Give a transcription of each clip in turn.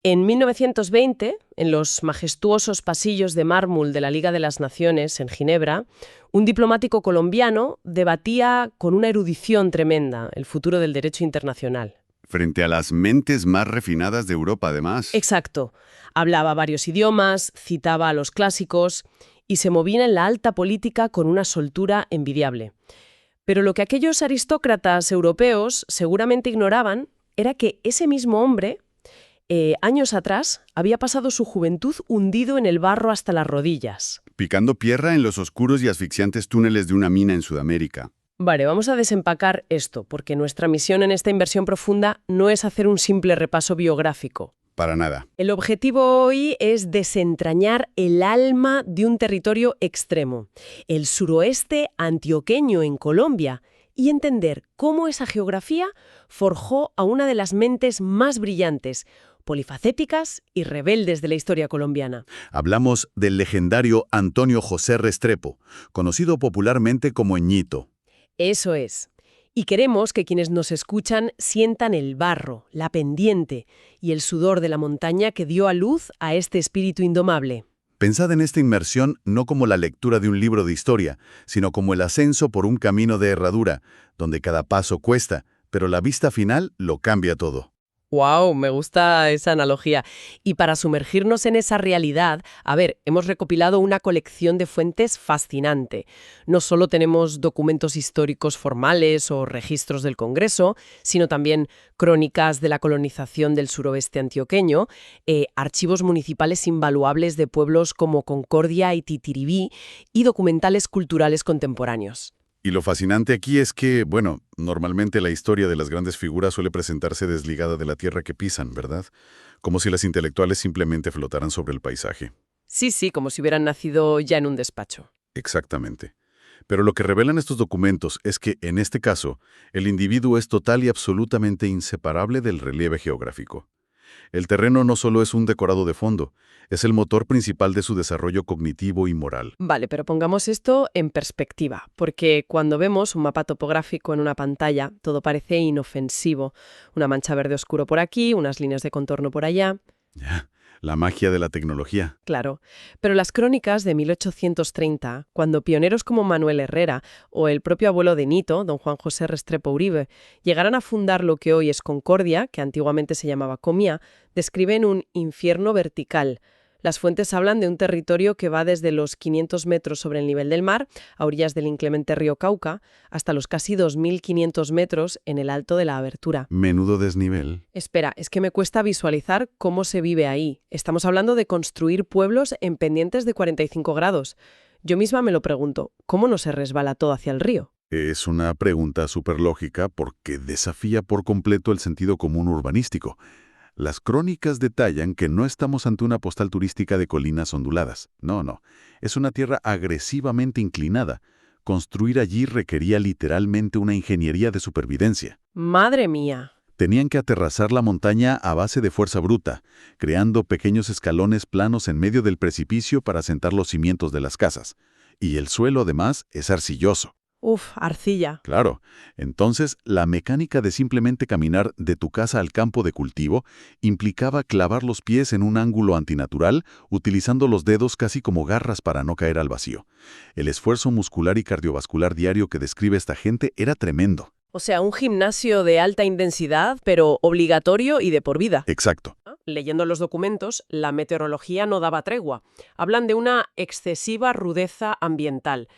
En 1920, en los majestuosos pasillos de mármol de la Liga de las Naciones en Ginebra, un diplomático colombiano debatía con una erudición tremenda el futuro del derecho internacional. Frente a las mentes más refinadas de Europa, además. Exacto. Hablaba varios idiomas, citaba a los clásicos y se movía en la alta política con una soltura envidiable. Pero lo que aquellos aristócratas europeos seguramente ignoraban era que ese mismo hombre, años atrás, había pasado su juventud hundido en el barro hasta las rodillas. Picando piedra en los oscuros y asfixiantes túneles de una mina en Sudamérica. Vale, vamos a desempacar esto, porque nuestra misión en esta inversión profunda no es hacer un simple repaso biográfico. Para nada. El objetivo hoy es desentrañar el alma de un territorio extremo, el suroeste antioqueño en Colombia, y entender cómo esa geografía forjó a una de las mentes más brillantes, polifacéticas y rebeldes de la historia colombiana. Hablamos del legendario Antonio José Restrepo, conocido popularmente como Ñito. Eso es. Y queremos que quienes nos escuchan sientan el barro, la pendiente y el sudor de la montaña que dio a luz a este espíritu indomable. Pensad en esta inmersión no como la lectura de un libro de historia, sino como el ascenso por un camino de herradura, donde cada paso cuesta, pero la vista final lo cambia todo. ¡Wow! Me gusta esa analogía. Y para sumergirnos en esa realidad, hemos recopilado una colección de fuentes fascinante. No solo tenemos documentos históricos formales o registros del Congreso, sino también crónicas de la colonización del suroeste antioqueño, archivos municipales invaluables de pueblos como Concordia y Titiribí y documentales culturales contemporáneos. Y lo fascinante aquí es que, normalmente la historia de las grandes figuras suele presentarse desligada de la tierra que pisan, ¿verdad? Como si las intelectuales simplemente flotaran sobre el paisaje. Sí, como si hubieran nacido ya en un despacho. Exactamente. Pero lo que revelan estos documentos es que, en este caso, el individuo es total y absolutamente inseparable del relieve geográfico. El terreno no solo es un decorado de fondo, es el motor principal de su desarrollo cognitivo y moral. Vale, pero pongamos esto en perspectiva, porque cuando vemos un mapa topográfico en una pantalla, todo parece inofensivo. Una mancha verde oscuro por aquí, unas líneas de contorno por allá. Ya, la magia de la tecnología. Claro, pero las crónicas de 1830, cuando pioneros como Manuel Herrera o el propio abuelo de Ñito, don Juan José Restrepo Uribe, llegaran a fundar lo que hoy es Concordia, que antiguamente se llamaba Comía, describen un infierno vertical. Las fuentes hablan de un territorio que va desde los 500 metros sobre el nivel del mar, a orillas del inclemente río Cauca, hasta los casi 2.500 metros en el alto de la abertura. Menudo desnivel. Espera, es que me cuesta visualizar cómo se vive ahí. Estamos hablando de construir pueblos en pendientes de 45 grados. Yo misma me lo pregunto, ¿cómo no se resbala todo hacia el río? Es una pregunta súper lógica porque desafía por completo el sentido común urbanístico. Las crónicas detallan que no estamos ante una postal turística de colinas onduladas. No. Es una tierra agresivamente inclinada. Construir allí requería literalmente una ingeniería de supervivencia. ¡Madre mía! Tenían que aterrazar la montaña a base de fuerza bruta, creando pequeños escalones planos en medio del precipicio para sentar los cimientos de las casas. Y el suelo, además, es arcilloso. Uf, arcilla. Claro. Entonces, la mecánica de simplemente caminar de tu casa al campo de cultivo implicaba clavar los pies en un ángulo antinatural, utilizando los dedos casi como garras para no caer al vacío. El esfuerzo muscular y cardiovascular diario que describe esta gente era tremendo. O sea, un gimnasio de alta intensidad, pero obligatorio y de por vida. Exacto. Leyendo los documentos, la meteorología no daba tregua. Hablan de una excesiva rudeza ambiental.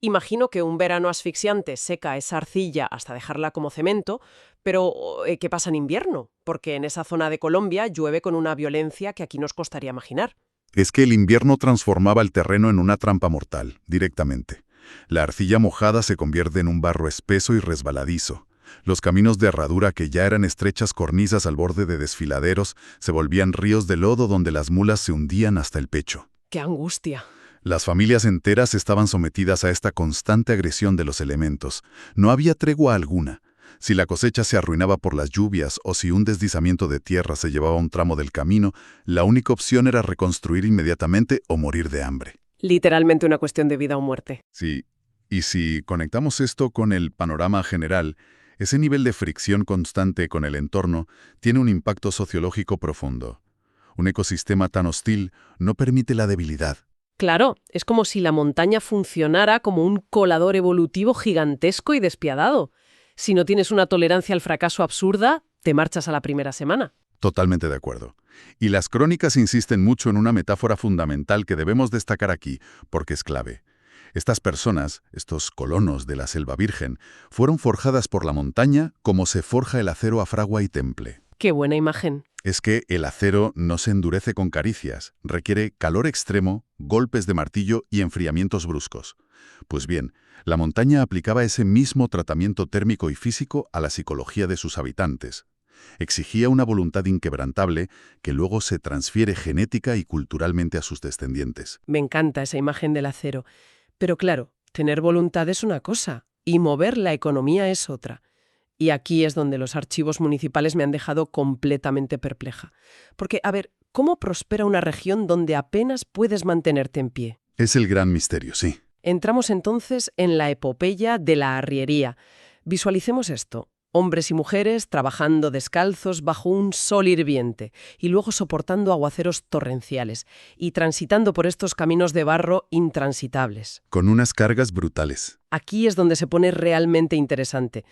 Imagino que un verano asfixiante seca esa arcilla hasta dejarla como cemento, pero ¿qué pasa en invierno? Porque en esa zona de Colombia llueve con una violencia que aquí nos costaría imaginar. Es que el invierno transformaba el terreno en una trampa mortal, directamente. La arcilla mojada se convierte en un barro espeso y resbaladizo. Los caminos de herradura que ya eran estrechas cornisas al borde de desfiladeros se volvían ríos de lodo donde las mulas se hundían hasta el pecho. ¡Qué angustia! Las familias enteras estaban sometidas a esta constante agresión de los elementos. No había tregua alguna. Si la cosecha se arruinaba por las lluvias o si un deslizamiento de tierra se llevaba un tramo del camino, la única opción era reconstruir inmediatamente o morir de hambre. Literalmente una cuestión de vida o muerte. Sí, y si conectamos esto con el panorama general, ese nivel de fricción constante con el entorno tiene un impacto sociológico profundo. Un ecosistema tan hostil no permite la debilidad. Claro, es como si la montaña funcionara como un colador evolutivo gigantesco y despiadado. Si no tienes una tolerancia al fracaso absurda, te marchas a la primera semana. Totalmente de acuerdo. Y las crónicas insisten mucho en una metáfora fundamental que debemos destacar aquí, porque es clave. Estas personas, estos colonos de la Selva Virgen, fueron forjadas por la montaña como se forja el acero a fragua y temple. Qué buena imagen. Es que el acero no se endurece con caricias, requiere calor extremo, golpes de martillo y enfriamientos bruscos. Pues bien, la montaña aplicaba ese mismo tratamiento térmico y físico a la psicología de sus habitantes. Exigía una voluntad inquebrantable que luego se transfiere genética y culturalmente a sus descendientes. Me encanta esa imagen del acero. Pero claro, tener voluntad es una cosa y mover la economía es otra. Y aquí es donde los archivos municipales me han dejado completamente perpleja. Porque, a ver, ¿cómo prospera una región donde apenas puedes mantenerte en pie? Es el gran misterio, sí. Entramos entonces en la epopeya de la arriería. Visualicemos esto. Hombres y mujeres trabajando descalzos bajo un sol hirviente y luego soportando aguaceros torrenciales y transitando por estos caminos de barro intransitables. Con unas cargas brutales. Aquí es donde se pone realmente interesante.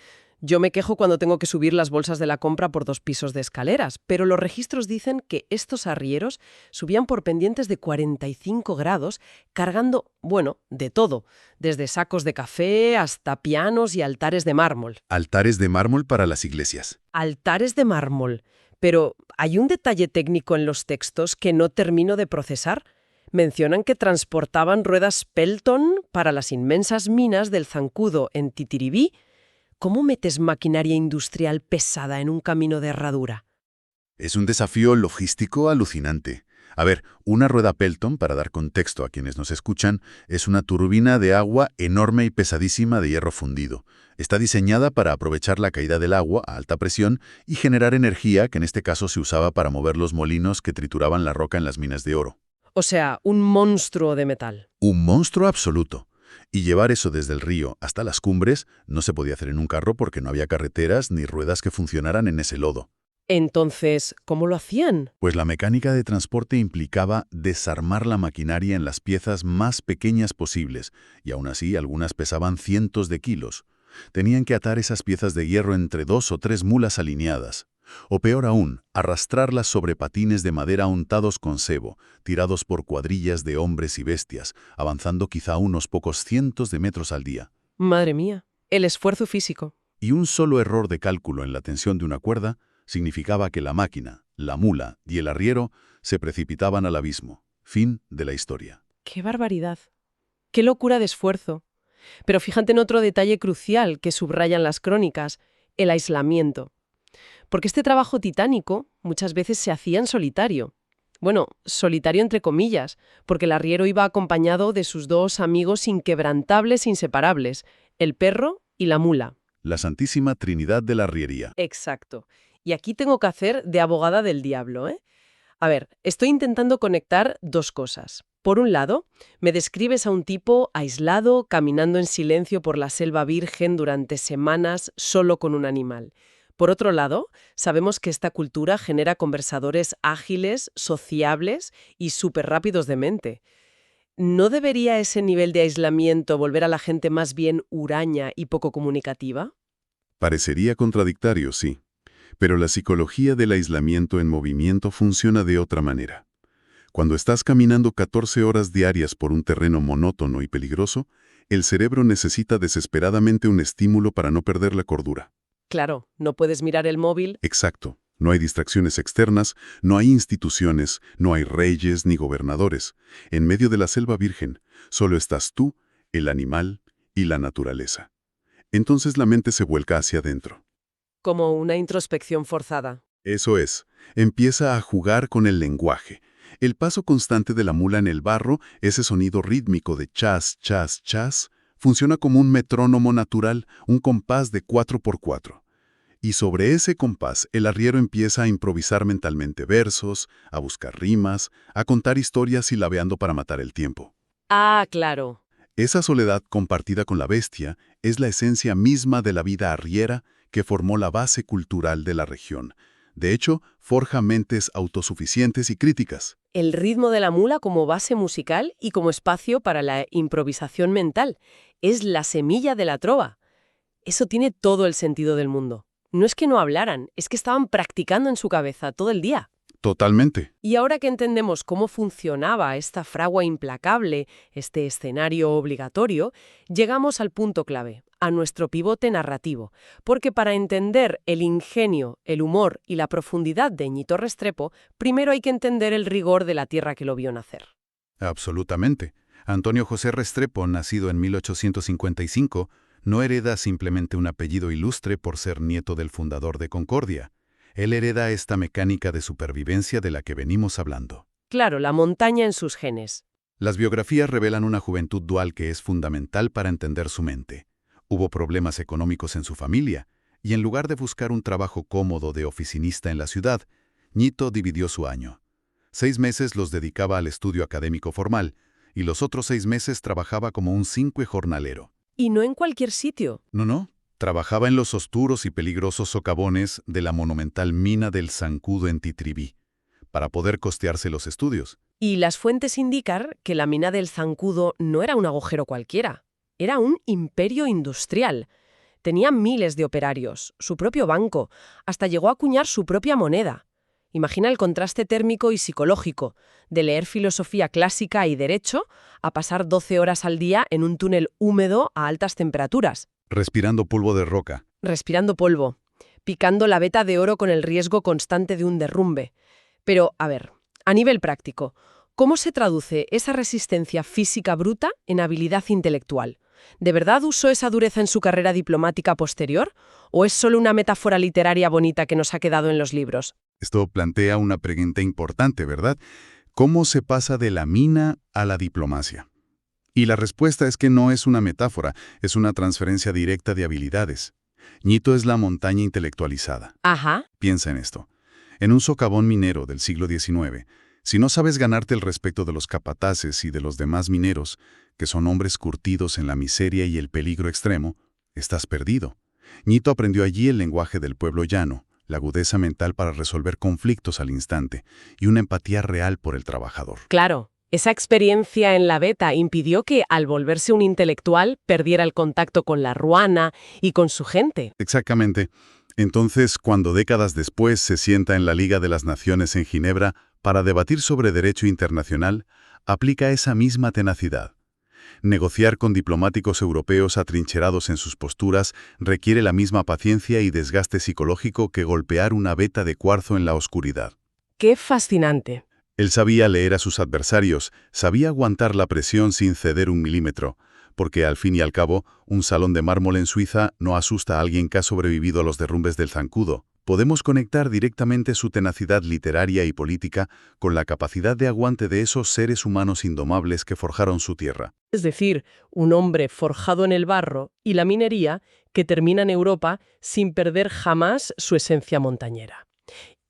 Yo me quejo cuando tengo que subir las bolsas de la compra por 2 pisos de escaleras, pero los registros dicen que estos arrieros subían por pendientes de 45 grados, cargando, bueno, de todo, desde sacos de café hasta pianos y altares de mármol. Altares de mármol para las iglesias. Altares de mármol. Pero hay un detalle técnico en los textos que no termino de procesar. Mencionan que transportaban ruedas Pelton para las inmensas minas del Zancudo en Titiribí. ¿Cómo metes maquinaria industrial pesada en un camino de herradura? Es un desafío logístico alucinante. A ver, una rueda Pelton, para dar contexto a quienes nos escuchan, es una turbina de agua enorme y pesadísima de hierro fundido. Está diseñada para aprovechar la caída del agua a alta presión y generar energía que en este caso se usaba para mover los molinos que trituraban la roca en las minas de oro. O sea, un monstruo de metal. Un monstruo absoluto. Y llevar eso desde el río hasta las cumbres no se podía hacer en un carro porque no había carreteras ni ruedas que funcionaran en ese lodo. Entonces, ¿cómo lo hacían? Pues la mecánica de transporte implicaba desarmar la maquinaria en las piezas más pequeñas posibles, y aún así algunas pesaban cientos de kilos. Tenían que atar esas piezas de hierro entre 2 o 3 mulas alineadas. O peor aún, arrastrarlas sobre patines de madera untados con sebo, tirados por cuadrillas de hombres y bestias, avanzando quizá unos pocos cientos de metros al día. Madre mía, el esfuerzo físico. Y un solo error de cálculo en la tensión de una cuerda significaba que la máquina, la mula y el arriero se precipitaban al abismo. Fin de la historia. ¡Qué barbaridad! ¡Qué locura de esfuerzo! Pero fíjate en otro detalle crucial que subrayan las crónicas, el aislamiento. Porque este trabajo titánico muchas veces se hacía en solitario. Bueno, solitario entre comillas, porque el arriero iba acompañado de sus 2 amigos inquebrantables e inseparables, el perro y la mula. La Santísima Trinidad de la Arriería. Exacto. Y aquí tengo que hacer de abogada del diablo, ¿eh? A ver, estoy intentando conectar 2 cosas. Por un lado, me describes a un tipo aislado, caminando en silencio por la Selva Virgen durante semanas solo con un animal. Por otro lado, sabemos que esta cultura genera conversadores ágiles, sociables y súper rápidos de mente. ¿No debería ese nivel de aislamiento volver a la gente más bien huraña y poco comunicativa? Parecería contradictorio, sí. Pero la psicología del aislamiento en movimiento funciona de otra manera. Cuando estás caminando 14 horas diarias por un terreno monótono y peligroso, el cerebro necesita desesperadamente un estímulo para no perder la cordura. Claro, no puedes mirar el móvil. Exacto. No hay distracciones externas, no hay instituciones, no hay reyes ni gobernadores. En medio de la Selva Virgen, solo estás tú, el animal y la naturaleza. Entonces la mente se vuelca hacia adentro. Como una introspección forzada. Eso es. Empieza a jugar con el lenguaje. El paso constante de la mula en el barro, ese sonido rítmico de chas, chas, chas, funciona como un metrónomo natural, un compás de 4x4. Y sobre ese compás, el arriero empieza a improvisar mentalmente versos, a buscar rimas, a contar historias silabeando para matar el tiempo. Ah, claro. Esa soledad compartida con la bestia es la esencia misma de la vida arriera que formó la base cultural de la región. De hecho, forja mentes autosuficientes y críticas. El ritmo de la mula como base musical y como espacio para la improvisación mental. Es la semilla de la trova. Eso tiene todo el sentido del mundo. No es que no hablaran, es que estaban practicando en su cabeza todo el día. Totalmente. Y ahora que entendemos cómo funcionaba esta fragua implacable, este escenario obligatorio, llegamos al punto clave, a nuestro pivote narrativo. Porque para entender el ingenio, el humor y la profundidad de Ñito Restrepo, primero hay que entender el rigor de la tierra que lo vio nacer. Absolutamente. Antonio José Restrepo, nacido en 1855, no hereda simplemente un apellido ilustre por ser nieto del fundador de Concordia. Él hereda esta mecánica de supervivencia de la que venimos hablando. Claro, la montaña en sus genes. Las biografías revelan una juventud dual que es fundamental para entender su mente. Hubo problemas económicos en su familia, y en lugar de buscar un trabajo cómodo de oficinista en la ciudad, Ñito dividió su año. 6 meses los dedicaba al estudio académico formal, y los otros 6 meses trabajaba como un cinque jornalero. Y no en cualquier sitio. No. Trabajaba en los oscuros y peligrosos socavones de la monumental mina del Zancudo en Titribí, para poder costearse los estudios. Y las fuentes indican que la mina del Zancudo no era un agujero cualquiera. Era un imperio industrial. Tenía miles de operarios, su propio banco, hasta llegó a acuñar su propia moneda. Imagina el contraste térmico y psicológico, de leer filosofía clásica y derecho a pasar 12 horas al día en un túnel húmedo a altas temperaturas. Respirando polvo de roca. Respirando polvo, picando la veta de oro con el riesgo constante de un derrumbe. Pero, a ver, a nivel práctico, ¿cómo se traduce esa resistencia física bruta en habilidad intelectual? ¿De verdad usó esa dureza en su carrera diplomática posterior? ¿O es solo una metáfora literaria bonita que nos ha quedado en los libros? Esto plantea una pregunta importante, ¿verdad? ¿Cómo se pasa de la mina a la diplomacia? Y la respuesta es que no es una metáfora, es una transferencia directa de habilidades. Ñito es la montaña intelectualizada. Ajá. Piensa en esto. En un socavón minero del siglo XIX, si no sabes ganarte el respeto de los capataces y de los demás mineros, que son hombres curtidos en la miseria y el peligro extremo, estás perdido. Ñito aprendió allí el lenguaje del pueblo llano, la agudeza mental para resolver conflictos al instante y una empatía real por el trabajador. Claro. Esa experiencia en la beta impidió que, al volverse un intelectual, perdiera el contacto con la ruana y con su gente. Exactamente. Entonces, cuando décadas después se sienta en la Liga de las Naciones en Ginebra para debatir sobre derecho internacional, aplica esa misma tenacidad. Negociar con diplomáticos europeos atrincherados en sus posturas requiere la misma paciencia y desgaste psicológico que golpear una veta de cuarzo en la oscuridad. ¡Qué fascinante! Él sabía leer a sus adversarios, sabía aguantar la presión sin ceder un milímetro, porque al fin y al cabo, un salón de mármol en Suiza no asusta a alguien que ha sobrevivido a los derrumbes del Zancudo. Podemos conectar directamente su tenacidad literaria y política con la capacidad de aguante de esos seres humanos indomables que forjaron su tierra. Es decir, un hombre forjado en el barro y la minería que termina en Europa sin perder jamás su esencia montañera.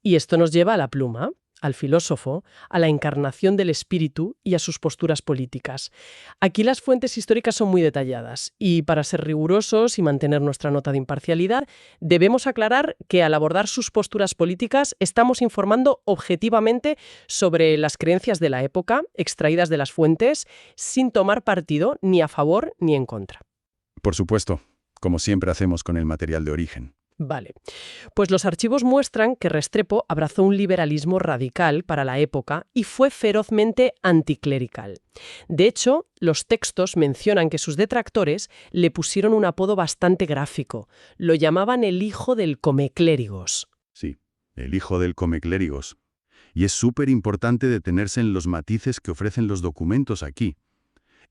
Y esto nos lleva a la pluma, al filósofo, a la encarnación del espíritu y a sus posturas políticas. Aquí las fuentes históricas son muy detalladas y, para ser rigurosos y mantener nuestra nota de imparcialidad, debemos aclarar que al abordar sus posturas políticas estamos informando objetivamente sobre las creencias de la época, extraídas de las fuentes, sin tomar partido ni a favor ni en contra. Por supuesto, como siempre hacemos con el material de origen. Vale. Pues los archivos muestran que Restrepo abrazó un liberalismo radical para la época y fue ferozmente anticlerical. De hecho, los textos mencionan que sus detractores le pusieron un apodo bastante gráfico. Lo llamaban el hijo del comeclérigos. Sí, el hijo del comeclérigos. Y es súper importante detenerse en los matices que ofrecen los documentos aquí.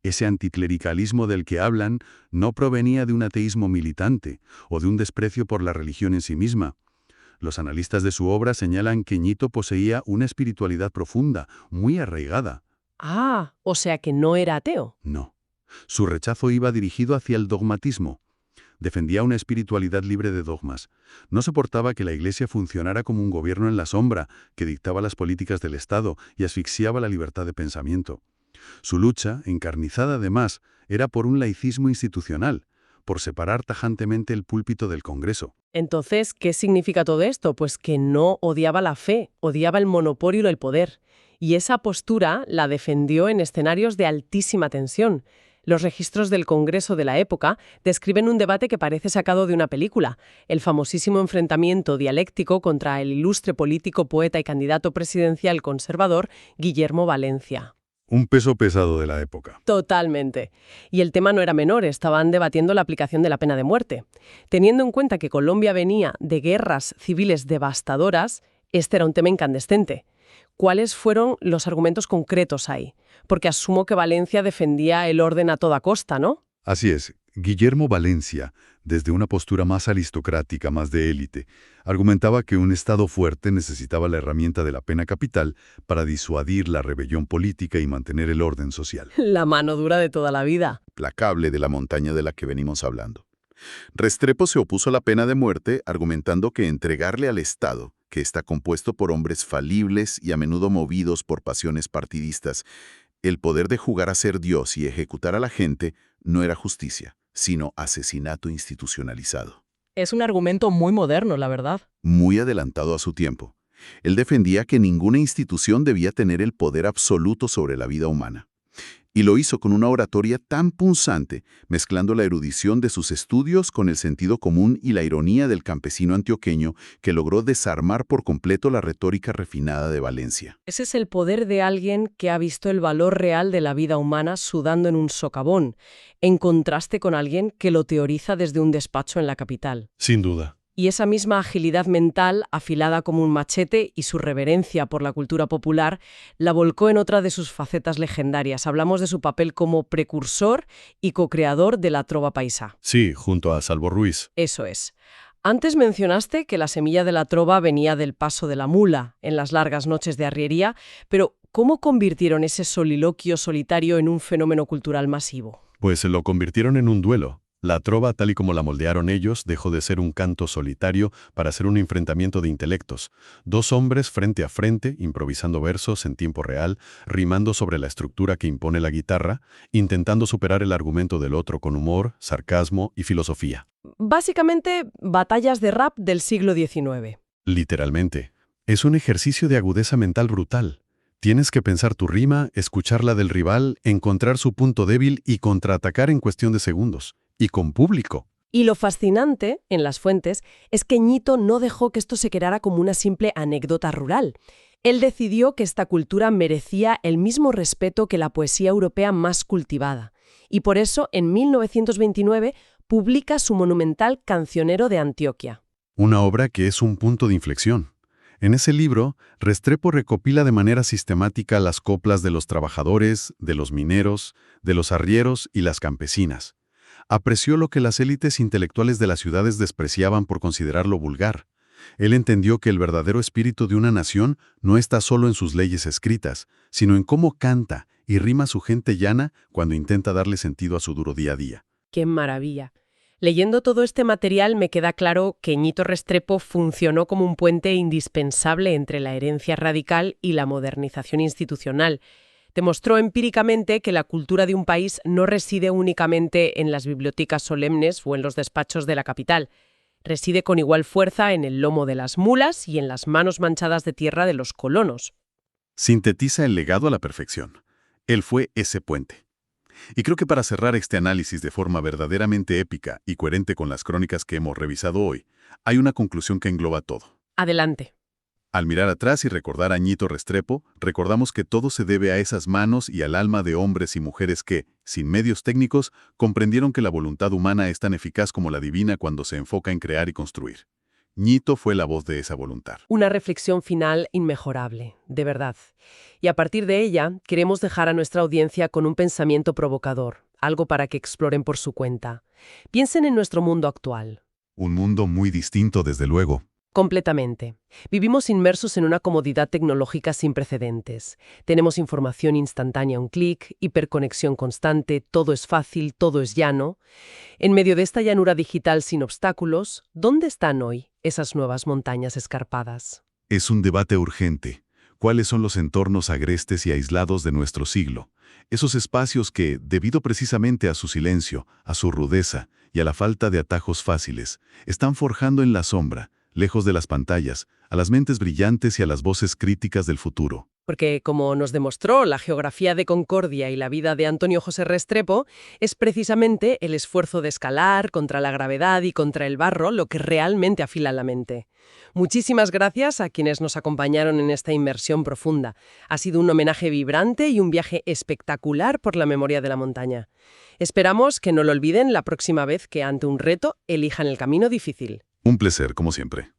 Ese anticlericalismo del que hablan no provenía de un ateísmo militante o de un desprecio por la religión en sí misma. Los analistas de su obra señalan que Ñito poseía una espiritualidad profunda, muy arraigada. Ah, o sea que no era ateo. No. Su rechazo iba dirigido hacia el dogmatismo. Defendía una espiritualidad libre de dogmas. No soportaba que la Iglesia funcionara como un gobierno en la sombra, que dictaba las políticas del Estado y asfixiaba la libertad de pensamiento. Su lucha, encarnizada además, era por un laicismo institucional, por separar tajantemente el púlpito del Congreso. Entonces, ¿qué significa todo esto? Pues que no odiaba la fe, odiaba el monopolio y el poder. Y esa postura la defendió en escenarios de altísima tensión. Los registros del Congreso de la época describen un debate que parece sacado de una película, el famosísimo enfrentamiento dialéctico contra el ilustre político, poeta y candidato presidencial conservador Guillermo Valencia. Un peso pesado de la época. Totalmente. Y el tema no era menor, estaban debatiendo la aplicación de la pena de muerte. Teniendo en cuenta que Colombia venía de guerras civiles devastadoras, este era un tema incandescente. ¿Cuáles fueron los argumentos concretos ahí? Porque asumo que Valencia defendía el orden a toda costa, ¿no? Así es. Guillermo Valencia, desde una postura más aristocrática, más de élite, argumentaba que un Estado fuerte necesitaba la herramienta de la pena capital para disuadir la rebelión política y mantener el orden social. La mano dura de toda la vida. Implacable de la montaña de la que venimos hablando. Restrepo se opuso a la pena de muerte, argumentando que entregarle al Estado, que está compuesto por hombres falibles y a menudo movidos por pasiones partidistas, el poder de jugar a ser Dios y ejecutar a la gente, no era justicia, sino asesinato institucionalizado. Es un argumento muy moderno, la verdad. Muy adelantado a su tiempo. Él defendía que ninguna institución debía tener el poder absoluto sobre la vida humana. Y lo hizo con una oratoria tan punzante, mezclando la erudición de sus estudios con el sentido común y la ironía del campesino antioqueño, que logró desarmar por completo la retórica refinada de Valencia. Ese es el poder de alguien que ha visto el valor real de la vida humana sudando en un socavón, en contraste con alguien que lo teoriza desde un despacho en la capital. Sin duda. Y esa misma agilidad mental, afilada como un machete, y su reverencia por la cultura popular, la volcó en otra de sus facetas legendarias. Hablamos de su papel como precursor y co-creador de la trova paisá. Sí, junto a Salvo Ruiz. Eso es. Antes mencionaste que la semilla de la trova venía del paso de la mula, en las largas noches de arriería, pero ¿cómo convirtieron ese soliloquio solitario en un fenómeno cultural masivo? Pues lo convirtieron en un duelo. La trova, tal y como la moldearon ellos, dejó de ser un canto solitario para ser un enfrentamiento de intelectos. Dos hombres frente a frente, improvisando versos en tiempo real, rimando sobre la estructura que impone la guitarra, intentando superar el argumento del otro con humor, sarcasmo y filosofía. Básicamente, batallas de rap del siglo XIX. Literalmente. Es un ejercicio de agudeza mental brutal. Tienes que pensar tu rima, escuchar la del rival, encontrar su punto débil y contraatacar en cuestión de segundos. Y con público. Y lo fascinante, en las fuentes, es que Ñito no dejó que esto se quedara como una simple anécdota rural. Él decidió que esta cultura merecía el mismo respeto que la poesía europea más cultivada. Y por eso, en 1929, publica su monumental Cancionero de Antioquia. Una obra que es un punto de inflexión. En ese libro, Restrepo recopila de manera sistemática las coplas de los trabajadores, de los mineros, de los arrieros y las campesinas. Apreció lo que las élites intelectuales de las ciudades despreciaban por considerarlo vulgar. Él entendió que el verdadero espíritu de una nación no está solo en sus leyes escritas, sino en cómo canta y rima su gente llana cuando intenta darle sentido a su duro día a día. ¡Qué maravilla! Leyendo todo este material me queda claro que Ñito Restrepo funcionó como un puente indispensable entre la herencia radical y la modernización institucional. Demostró empíricamente que la cultura de un país no reside únicamente en las bibliotecas solemnes o en los despachos de la capital. Reside con igual fuerza en el lomo de las mulas y en las manos manchadas de tierra de los colonos. Sintetiza el legado a la perfección. Él fue ese puente. Y creo que para cerrar este análisis de forma verdaderamente épica y coherente con las crónicas que hemos revisado hoy, hay una conclusión que engloba todo. Adelante. Al mirar atrás y recordar a Ñito Restrepo, recordamos que todo se debe a esas manos y al alma de hombres y mujeres que, sin medios técnicos, comprendieron que la voluntad humana es tan eficaz como la divina cuando se enfoca en crear y construir. Ñito fue la voz de esa voluntad. Una reflexión final inmejorable, de verdad. Y a partir de ella, queremos dejar a nuestra audiencia con un pensamiento provocador, algo para que exploren por su cuenta. Piensen en nuestro mundo actual. Un mundo muy distinto, desde luego. Completamente. Vivimos inmersos en una comodidad tecnológica sin precedentes. Tenemos información instantánea a un clic, hiperconexión constante, todo es fácil, todo es llano. En medio de esta llanura digital sin obstáculos, ¿dónde están hoy esas nuevas montañas escarpadas? Es un debate urgente. ¿Cuáles son los entornos agrestes y aislados de nuestro siglo? Esos espacios que, debido precisamente a su silencio, a su rudeza y a la falta de atajos fáciles, están forjando en la sombra, lejos de las pantallas, a las mentes brillantes y a las voces críticas del futuro. Porque, como nos demostró la geografía de Concordia y la vida de Antonio José Restrepo, es precisamente el esfuerzo de escalar contra la gravedad y contra el barro lo que realmente afila la mente. Muchísimas gracias a quienes nos acompañaron en esta inmersión profunda. Ha sido un homenaje vibrante y un viaje espectacular por la memoria de la montaña. Esperamos que no lo olviden la próxima vez que ante un reto elijan el camino difícil. Un placer, como siempre.